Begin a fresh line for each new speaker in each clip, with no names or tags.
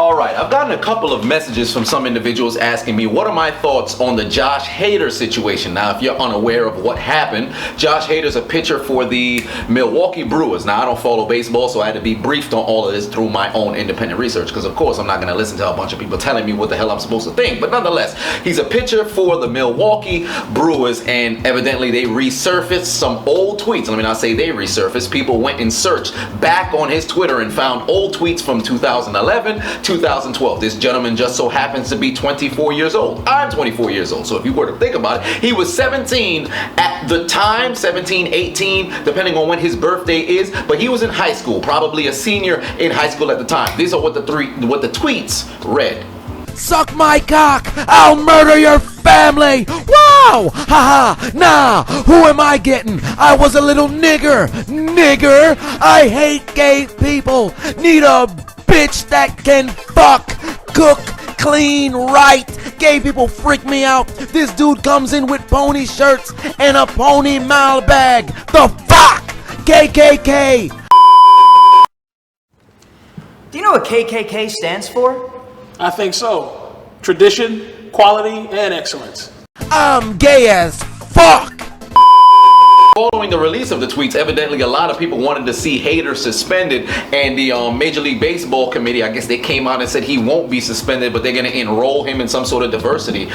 All right, I've gotten a couple of messages from some individuals asking me what are my thoughts on the Josh Hader situation. Now, if you're unaware of what happened, Josh Hader's a pitcher for the Milwaukee Brewers. Now, I don't follow baseball, so I had to be briefed on all of this through my own independent research, because of course I'm not going to listen to a bunch of people telling me what the hell I'm supposed to think. But nonetheless, he's a pitcher for the Milwaukee Brewers, and evidently they resurfaced some old tweets. I mean, I say they resurfaced. People went and searched back on his Twitter and found old tweets from 2011, 2012. This gentleman just so happens to be 24 years old. I'm 24 years old, so if you were to think about it, he was 17 at the time, 17, 18, depending on when his birthday is, but he was in high school, probably a senior in high school at the time. These are what the tweets read.
Suck my cock! I'll murder your family! Wow! Haha! Nah! Who am I getting? I was a little nigger! Nigger! I hate gay people! Need a bitch that can fuck, cook, clean, right! Gay people freak me out! This dude comes in with pony shirts and a pony mouth bag! The fuck? KKK!
Do you know what KKK stands for?
I think so. Tradition, quality, and excellence.
I'm gay as fuck!
Following the release of the tweets, evidently a lot of people wanted to see Hader suspended, and the Major League Baseball committee, I guess they came out and said he won't be suspended, but they're going to enroll him in some sort of diversity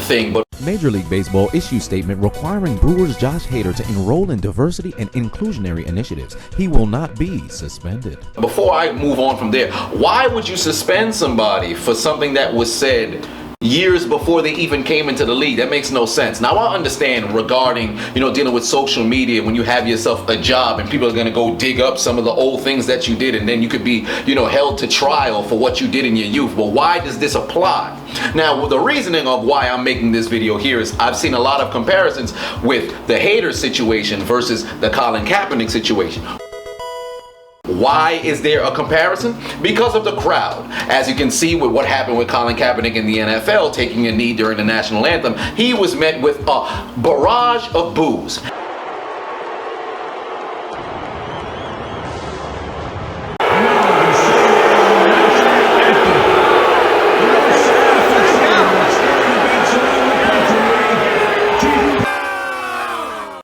thing. But
Major League Baseball issued statement requiring Brewers Josh Hader to enroll in diversity and inclusionary initiatives. He will not be suspended.
Before I move on from there, why would you suspend somebody for something that was said years before they even came into the league? That makes no sense. Now, I understand regarding, dealing with social media, when you have yourself a job and people are going to go dig up some of the old things that you did, and then you could be, held to trial for what you did in your youth. But why does this apply? Now, the reasoning of why I'm making this video here is I've seen a lot of comparisons with the Hader situation versus the Colin Kaepernick situation. Why is there a comparison? Because of the crowd. As you can see with what happened with Colin Kaepernick in the NFL taking a knee during the national anthem, he was met with a barrage of boos.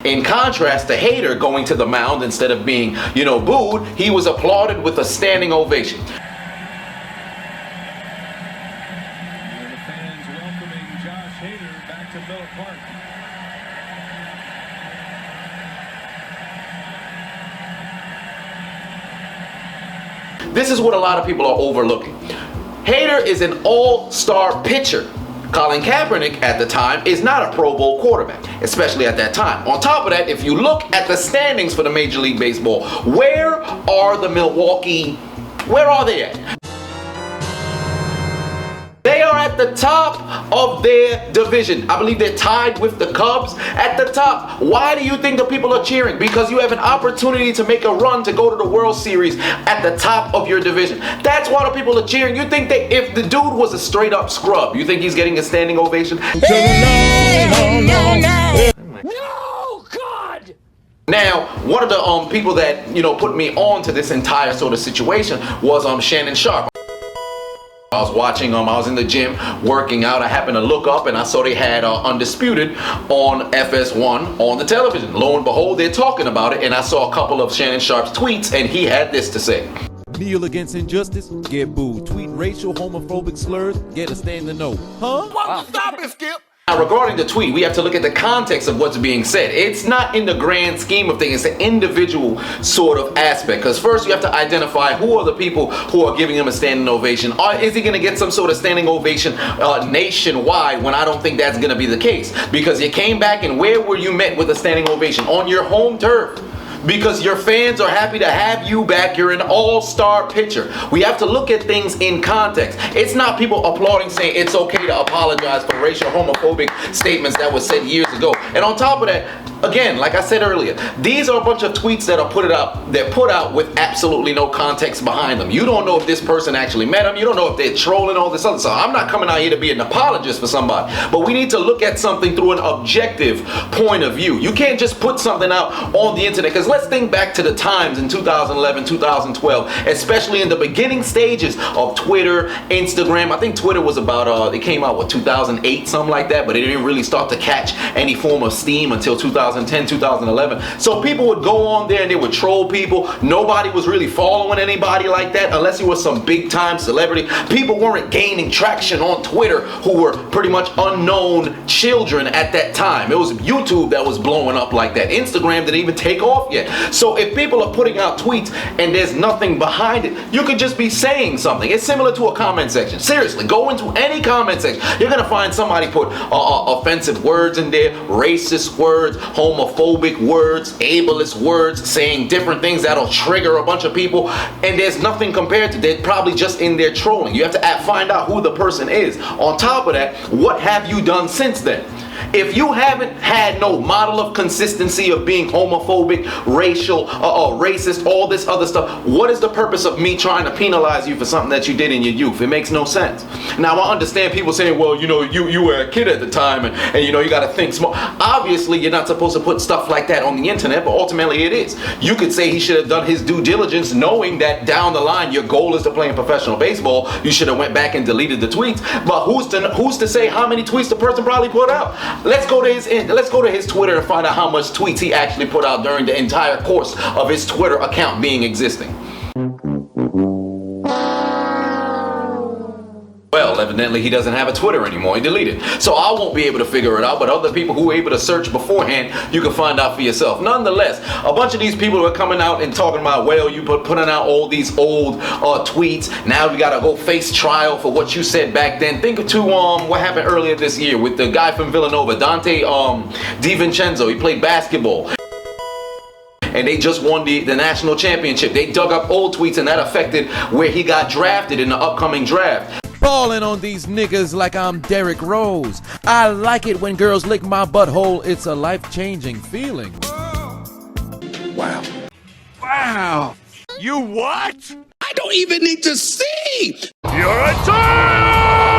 In contrast to Hader going to the mound instead of being, booed, he was applauded with a standing ovation.
And the fans welcoming Josh Hader back to Miller Park.
This is what a lot of people are overlooking. Hader is an all-star pitcher. Colin Kaepernick at the time is not a Pro Bowl quarterback, especially at that time. On top of that, if you look at the standings for the Major League Baseball, where are the Milwaukee, where are they at? They are at the top of their division. I believe they're tied with the Cubs at the top. Why do you think the people are cheering? Because you have an opportunity to make a run to go to the World Series at the top of your division. That's why the people are cheering. You think that if the dude was a straight up scrub, you think he's getting a standing ovation?
No, God!
Now, one of the people that, put me on to this entire sort of situation was Shannon Sharpe. I was watching I was in the gym working out. I happened to look up and I saw they had Undisputed on FS1 on the television. Lo and behold, they're talking about it, and I saw a couple of Shannon Sharpe's tweets, and he had this to say.
Kneel against injustice, get booed. Tweet racial, homophobic slurs, get a standing no. Huh?
Wow. Stop it, Skip!
Now, regarding the tweet, we have to look at the context of what's being said. It's not in the grand scheme of things. It's an individual sort of aspect. Because first you have to identify who are the people who are giving him a standing ovation. Or is he going to get some sort of standing ovation nationwide, when I don't think that's going to be the case? Because you came back, and where were you met with a standing ovation? On your home turf. Because your fans are happy to have you back. You're an all-star pitcher. We have to look at things in context. It's not people applauding saying it's okay to apologize for racial homophobic statements that were said years ago. And on top of that, again, like I said earlier, these are a bunch of tweets that are put out with absolutely no context behind them. You don't know if this person actually met him. You don't know if they're trolling, all this other stuff. I'm not coming out here to be an apologist for somebody, but we need to look at something through an objective point of view. You can't just put something out on the internet, because let's think back to the times in 2011, 2012, especially in the beginning stages of Twitter, Instagram. I think Twitter was about, it came out, 2008, something like that, but it didn't really start to catch any form of steam until 2010, 2011. So people would go on there and they would troll people. Nobody was really following anybody like that unless you were some big time celebrity. People weren't gaining traction on Twitter who were pretty much unknown children at that time. It was YouTube that was blowing up like that. Instagram didn't even take off yet. So if people are putting out tweets and there's nothing behind it, you could just be saying something. It's similar to a comment section. Seriously, go into any comment section. You're gonna find somebody put offensive words in there, racist words, homophobic words, ableist words, saying different things that'll trigger a bunch of people, and there's nothing compared to. They're probably just in there trolling. You have to find out who the person is. On top of that, what have you done since then? If you haven't had no model of consistency of being homophobic, racial, racist, all this other stuff, what is the purpose of me trying to penalize you for something that you did in your youth? It makes no sense. Now, I understand people saying, well, you were a kid at the time, and you got to think small. Obviously, you're not supposed to put stuff like that on the internet, but ultimately it is. You could say he should have done his due diligence, knowing that down the line your goal is to play in professional baseball. You should have went back and deleted the tweets. But who's to say how many tweets the person probably put out? Let's go to his Twitter and find out how much tweets he actually put out during the entire course of his Twitter account being existing. Well, evidently he doesn't have a Twitter anymore. He deleted. So I won't be able to figure it out, but other people who were able to search beforehand, you can find out for yourself. Nonetheless, a bunch of these people are coming out and talking about, well, you putting out all these old tweets. Now we gotta go face trial for what you said back then. Think to what happened earlier this year with the guy from Villanova, Dante DiVincenzo. He played basketball, and they just won the national championship. They dug up old tweets, and that affected where he got drafted in the upcoming draft.
Balling on these niggas like I'm Derrick Rose. I like it when girls lick my butthole. It's a life-changing feeling.
Wow. Wow. You what? I don't even need to see. You're a child!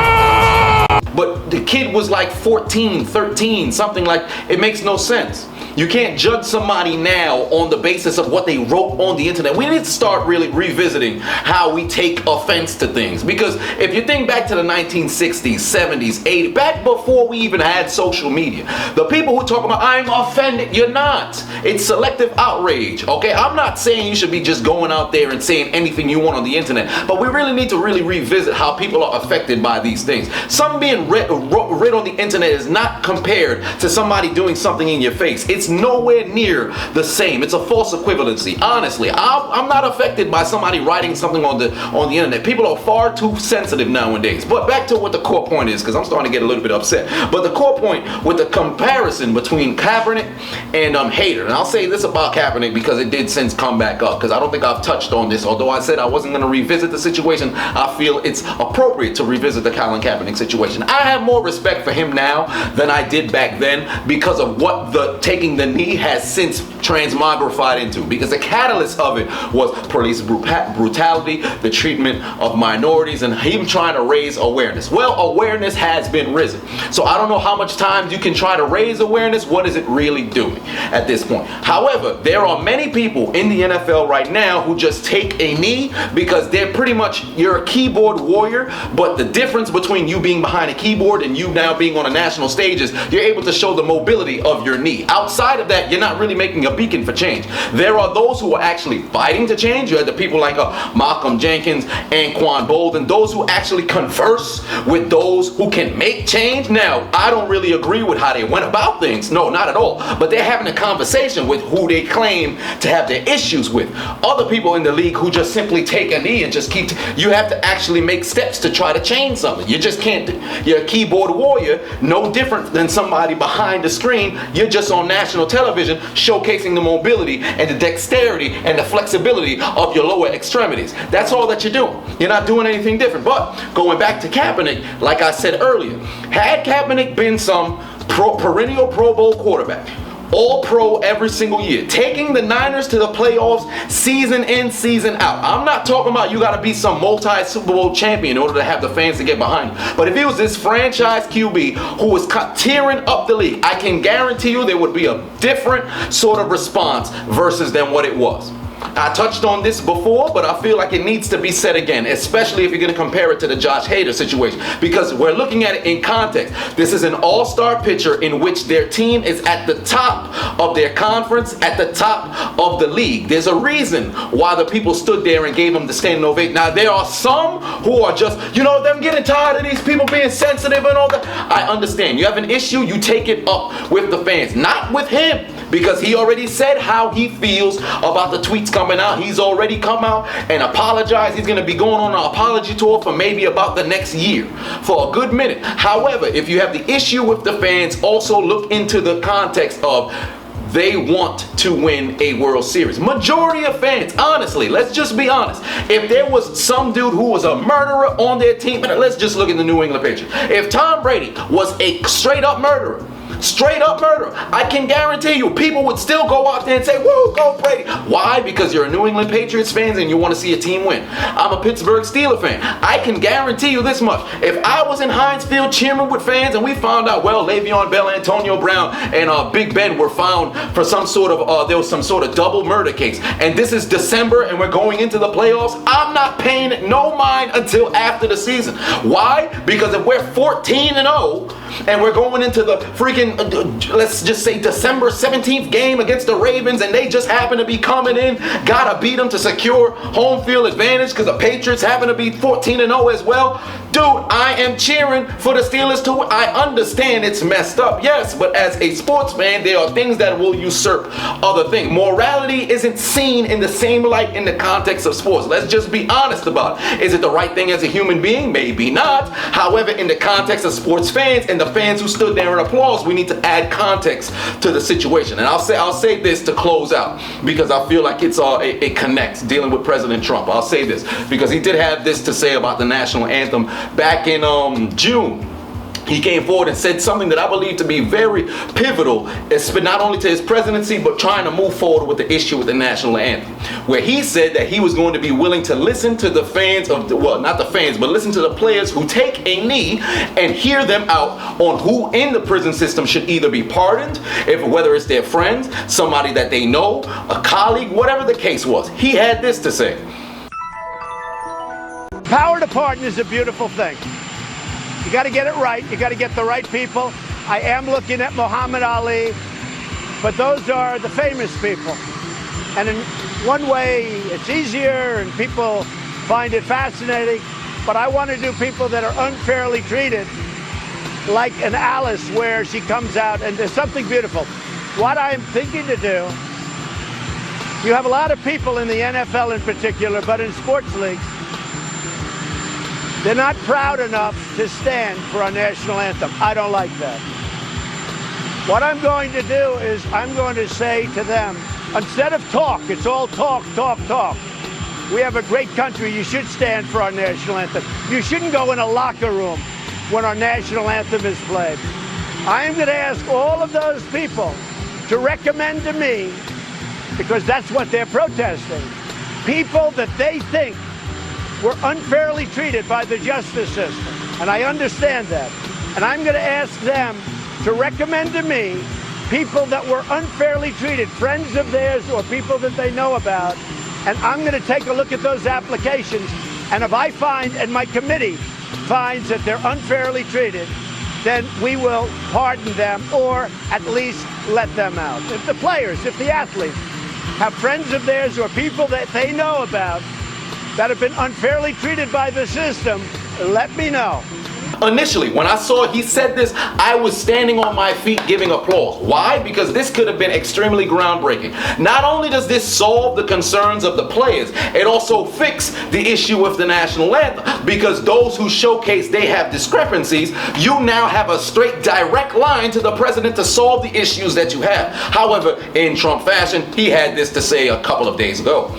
But the kid was like 14, 13, something like, it makes no sense. You can't judge somebody now on the basis of what they wrote on the internet. We need to start really revisiting how we take offense to things. Because if you think back to the 1960s, 70s, 80s, back before we even had social media, the people who talk about, I'm offended, you're not. It's selective outrage, okay? I'm not saying you should be just going out there and saying anything you want on the internet, but we really need to really revisit how people are affected by these things. Some being read on the internet is not compared to somebody doing something in your face. It's nowhere near the same. It's a false equivalency. Honestly, I'm not affected by somebody writing something on the internet. People are far too sensitive nowadays. But back to what the core point is, because I'm starting to get a little bit upset. But the core point with the comparison between Kaepernick and Hater, and I'll say this about Kaepernick because it did since come back up, because I don't think I've touched on this. Although I said I wasn't going to revisit the situation, I feel it's appropriate to revisit the Colin Kaepernick situation. I have more respect for him now than I did back then because of what the taking the knee has since transmogrified into, because the catalyst of it was police brutality, the treatment of minorities, and him trying to raise awareness. Well, awareness has been risen. So I don't know how much time you can try to raise awareness. What is it really doing at this point? However, there are many people in the NFL right now who just take a knee because they're pretty much, you're a keyboard warrior, but the difference between you being behind a keyboard and you now being on a national stage is you're able to show the mobility of your knee. Outside of that, you're not really making a beacon for change. There are those who are actually fighting to change. You had the people like Malcolm Jenkins and Quan Bolden, those who actually converse with those who can make change. Now, I don't really agree with how they went about things. No, not at all. But they're having a conversation with who they claim to have their issues with. Other people in the league who just simply take a knee and just keep, you have to actually make steps to try to change something. You just can't, you're a keyboard warrior, no different than somebody behind the screen. You're just on national television showcasing the mobility and the dexterity and the flexibility of your lower extremities. That's all that you're doing. You're not doing anything different. But going back to Kaepernick, like I said earlier, had Kaepernick been some perennial Pro Bowl quarterback, All-Pro every single year, taking the Niners to the playoffs season in, season out. I'm not talking about you got to be some multi-Super Bowl champion in order to have the fans to get behind you. But if it was this franchise QB who was tearing up the league, I can guarantee you there would be a different sort of response versus than what it was. I touched on this before, but I feel like it needs to be said again, especially if you're going to compare it to the Josh Hader situation, because we're looking at it in context. This is an all-star pitcher in which their team is at the top of their conference, at the top of the league. There's a reason why the people stood there and gave him the standing ovation. Now, there are some who are just, them getting tired of these people being sensitive and all that. I understand. You have an issue, you take it up with the fans, not with him, because he already said how he feels about the tweets coming out. He's already come out and apologized. He's going to be going on an apology tour for maybe about the next year, for a good minute. However, if you have the issue with the fans, also look into the context of they want to win a World Series. Majority of fans, honestly, let's just be honest. If there was some dude who was a murderer on their team, and let's just look at the New England Patriots. If Tom Brady was a straight up murderer, I can guarantee you people would still go out there and say, woo, go Brady. Why? Because you're a New England Patriots fan and you want to see a team win. I'm a Pittsburgh Steelers fan. I can guarantee you this much. If I was in Heinz Field cheering with fans and we found out, well, Le'Veon Bell, Antonio Brown, and Big Ben were found for some sort of, there was some sort of double murder case, and this is December and we're going into the playoffs, I'm not paying no mind until after the season. Why? Because if we're 14-0 and we're going into the freaking, let's just say December 17th game against the Ravens, and they just happen to be coming in, gotta beat them to secure home field advantage because the Patriots happen to be 14-0 as well. Dude, I am cheering for the Steelers too. I understand it's messed up, yes, but as a sports fan, there are things that will usurp other things. Morality isn't seen in the same light in the context of sports. Let's just be honest about it. Is it the right thing as a human being? Maybe not. However, in the context of sports fans and the fans who stood there in applause, we need to add context to the situation. And I'll say this to close out, because I feel like it connects dealing with President Trump. I'll say this because he did have this to say about the national anthem back in June. He came forward and said something that I believe to be very pivotal, not only to his presidency, but trying to move forward with the issue with the national anthem, where he said that he was going to be willing to listen to the fans of, not the fans, but listen to the players who take a knee and hear them out on who in the prison system should either be pardoned, whether it's their friends, somebody that they know, a colleague, whatever the case was. He had this to say.
Power to pardon is a beautiful thing. You got to get it right. You got to get the right people. I am looking at Muhammad Ali, but those are the famous people. And in one way, it's easier and people find it fascinating, but I want to do people that are unfairly treated, like an Alice, where she comes out and there's something beautiful. What I'm thinking to do, you have a lot of people in the NFL in particular, but in sports leagues, they're not proud enough to stand for our national anthem. I don't like that. What I'm going to do is I'm going to say to them, instead of talk, it's all talk, talk, talk. We have a great country. You should stand for our national anthem. You shouldn't go in a locker room when our national anthem is played. I am going to ask all of those people to recommend to me, because that's what they're protesting, people that they think were unfairly treated by the justice system. And I understand that. And I'm going to ask them to recommend to me people that were unfairly treated, friends of theirs or people that they know about. And I'm going to take a look at those applications. And if I find, and my committee finds that they're unfairly treated, then we will pardon them or at least let them out. If the players, if the athletes have friends of theirs or people that they know about that have been unfairly treated by the system, let me know.
Initially, when I saw he said this, I was standing on my feet giving applause. Why? Because this could have been extremely groundbreaking. Not only does this solve the concerns of the players, it also fixes the issue with the national anthem, because those who showcase they have discrepancies, you now have a straight direct line to the president to solve the issues that you have. However, in Trump fashion, he had this to say a couple of days ago.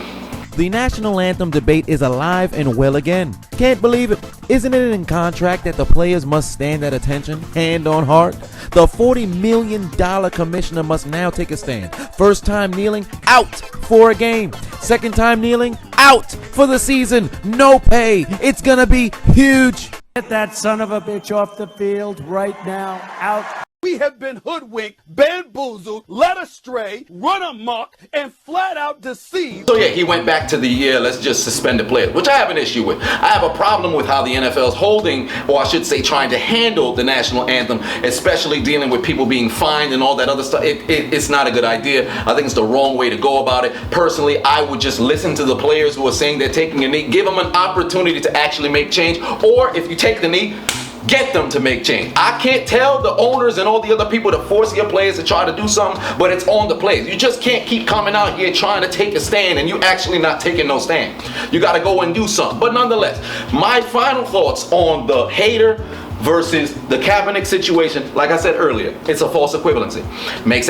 The national anthem debate is alive and well again. Can't believe it. Isn't it in contract that the players must stand at attention, hand on heart? The $40 million commissioner must now take a stand. First time kneeling, out for a game. Second time kneeling, out for the season. No pay. It's gonna be huge.
Get that son of a bitch off the field right now. Out.
We have been hoodwinked, bamboozled, led astray, run amok, and flat out deceived.
So yeah, he went back to the let's just suspend the players, which I have an issue with. I have a problem with how the NFL is holding, or I should say trying to handle the national anthem, especially dealing with people being fined and all that other stuff. It's not a good idea. I think it's the wrong way to go about it. Personally, I would just listen to the players who are saying they're taking a knee, give them an opportunity to actually make change, or if you take the knee, get them to make change. I can't tell the owners and all the other people to force your players to try to do something, but it's on the players. You just can't keep coming out here trying to take a stand and you actually not taking no stand. You got to go and do something. But nonetheless, my final thoughts on the Hater versus the Kaepernick situation, like I said earlier, it's a false equivalency. It makes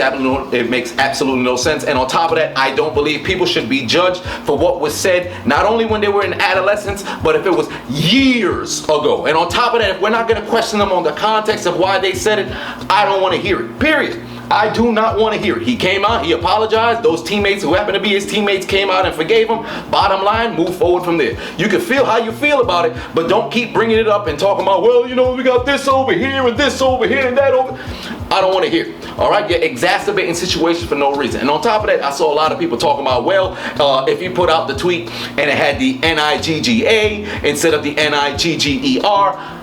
absolutely no sense. And on top of that, I don't believe people should be judged for what was said, not only when they were in adolescence, but if it was years ago. And on top of that, if we're not going to question them on the context of why they said it, I don't want to hear it, period. I do not want to hear it. He came out, he apologized. Those teammates who happened to be his teammates came out and forgave him. Bottom line, move forward from there. You can feel how you feel about it, but don't keep bringing it up and talking about, well, you know, we got this over here and this over here and that over. I don't want to hear it. All right, you're exacerbating situations for no reason. And on top of that, I saw a lot of people talking about, well, if you put out the tweet and it had the N-I-G-G-A instead of the N-I-G-G-E-R,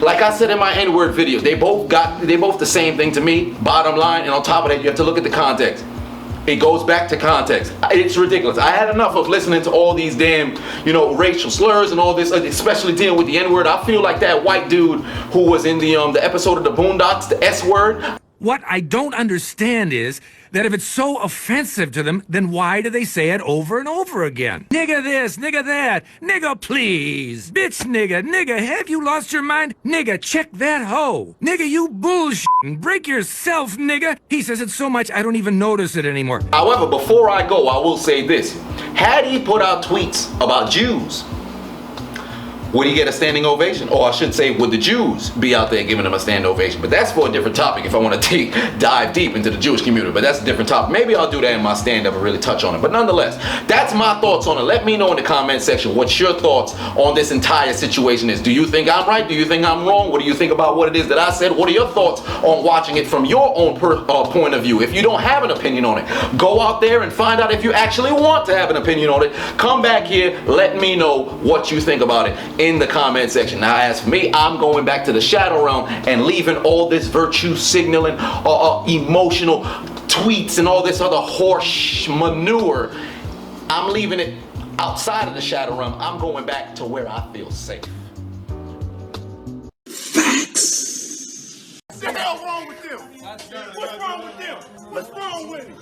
like I said in my N-word videos, they both the same thing to me, bottom line, and on top of that, you have to look at the context. It goes back to context. It's ridiculous. I had enough of listening to all these damn, racial slurs and all this, especially dealing with the N-word. I feel like that white dude who was in the episode of the Boondocks, the S-word.
What I don't understand is that if it's so offensive to them, then why do they say it over and over again? Nigga this, nigga that, nigga please, bitch nigga, have you lost your mind? Nigga, check that hoe. Nigga, you bullshitting, break yourself, nigga. He says it so much I don't even notice it anymore.
However, before I go, I will say this. Had he put out tweets about Jews, would he get a standing ovation? Or I should say, would the Jews be out there giving him a standing ovation? But that's for a different topic if I want to dive deep into the Jewish community. But that's a different topic. Maybe I'll do that in my stand-up and really touch on it. But nonetheless, that's my thoughts on it. Let me know in the comment section what your thoughts on this entire situation is. Do you think I'm right? Do you think I'm wrong? What do you think about what it is that I said? What are your thoughts on watching it from your own point of view? If you don't have an opinion on it, go out there and find out if you actually want to have an opinion on it. Come back here. Let me know what you think about it in the comment section. Now, as for me, I'm going back to the shadow realm and leaving all this virtue signaling, emotional tweets and all this other horse manure. I'm leaving it outside of the shadow realm. I'm going back to where I feel safe.
Facts. What the hell wrong with them? What's wrong with them? What's wrong with it?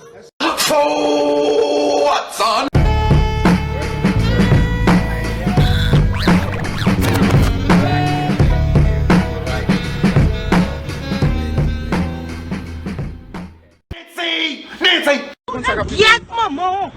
So what's on? Nancy!
Get my mom,